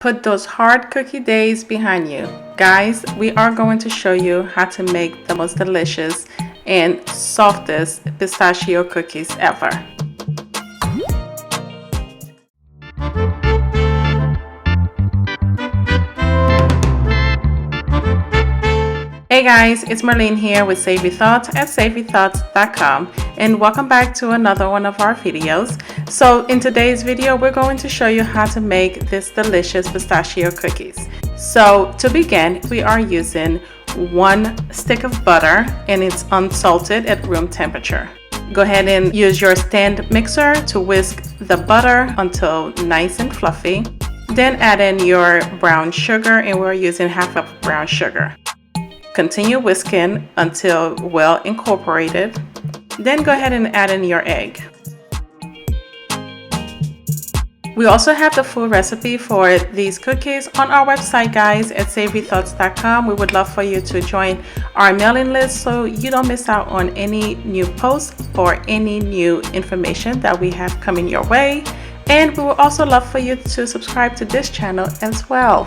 Put those hard cookie days behind you. Guys, we are going to show you how to make the most delicious and softest pistachio cookies ever. Hey guys, it's Marlene here with Savory Thoughts at savorythoughts.com, and welcome back to another one of our videos. So in today's video, we're going to show you how to make this delicious pistachio cookies. So to begin, we are using 1 stick of butter, and it's unsalted at room temperature. Go ahead and use your stand mixer to whisk the butter until nice and fluffy. Then add in your brown sugar, and we're using half a cup of brown sugar. Continue whisking until well incorporated. Then go ahead and add in your egg. We also have the full recipe for these cookies on our website, guys, at savorythoughts.com. We would love for you to join our mailing list so you don't miss out on any new posts or any new information that we have coming your way. And we would also love for you to subscribe to this channel as well.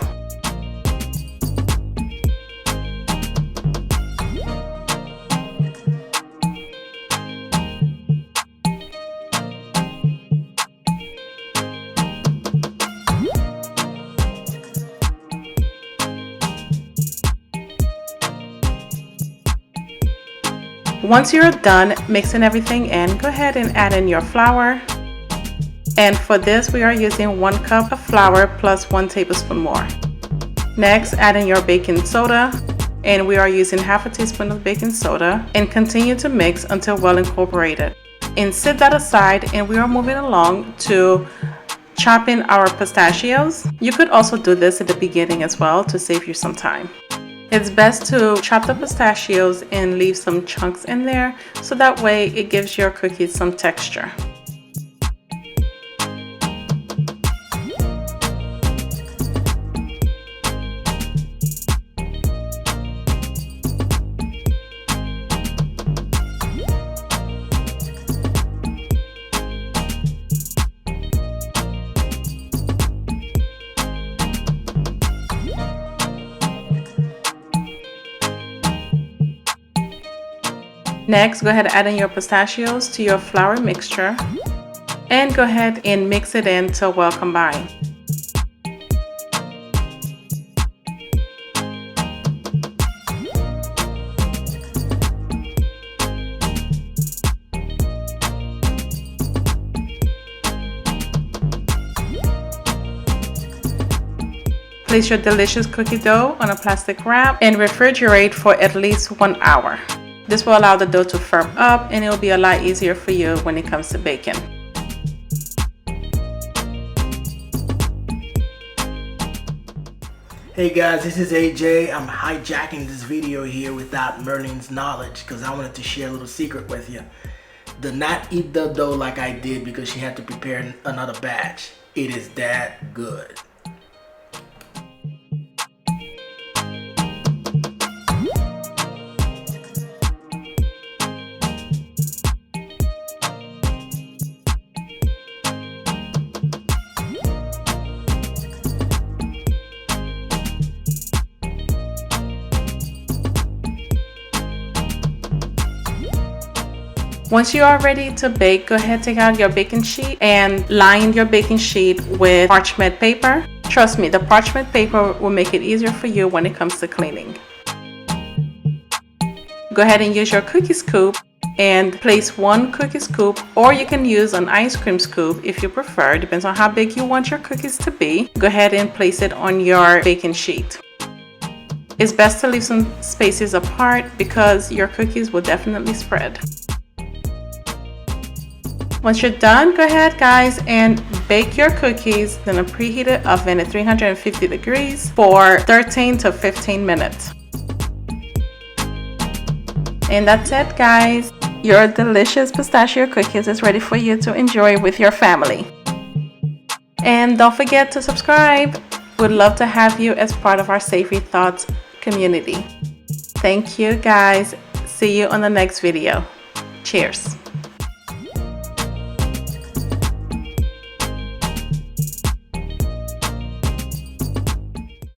Once you're done mixing everything in, go ahead and add in your flour. And for this, we are using 1 cup of flour plus 1 tablespoon more. Next, add in your baking soda, and we are using half a teaspoon of baking soda, and continue to mix until well incorporated. And set that aside, and we are moving along to chopping our pistachios. You could also do this at the beginning as well to save you some time. It's best to chop the pistachios and leave some chunks in there, so that way it gives your cookies some texture. Next, go ahead and add in your pistachios to your flour mixture, and go ahead and mix it in till well combined. Place your delicious cookie dough on a plastic wrap and refrigerate for at least 1 hour. This will allow the dough to firm up, and it will be a lot easier for you when it comes to baking. Hey guys, this is AJ. I'm hijacking this video here without Merlin's knowledge because I wanted to share a little secret with you. Do not eat the dough like I did because she had to prepare another batch. It is that good. Once you are ready to bake, go ahead, take out your baking sheet and line your baking sheet with parchment paper. Trust me, the parchment paper will make it easier for you when it comes to cleaning. Go ahead and use your cookie scoop and place 1 cookie scoop, or you can use an ice cream scoop if you prefer. Depends on how big you want your cookies to be. Go ahead and place it on your baking sheet. It's best to leave some spaces apart because your cookies will definitely spread. Once you're done, go ahead, guys, and bake your cookies in a preheated oven at 350 degrees for 13 to 15 minutes. And that's it, guys. Your delicious pistachio cookies is ready for you to enjoy with your family. And don't forget to subscribe. We'd love to have you as part of our Savory Thoughts community. Thank you, guys. See you on the next video. Cheers.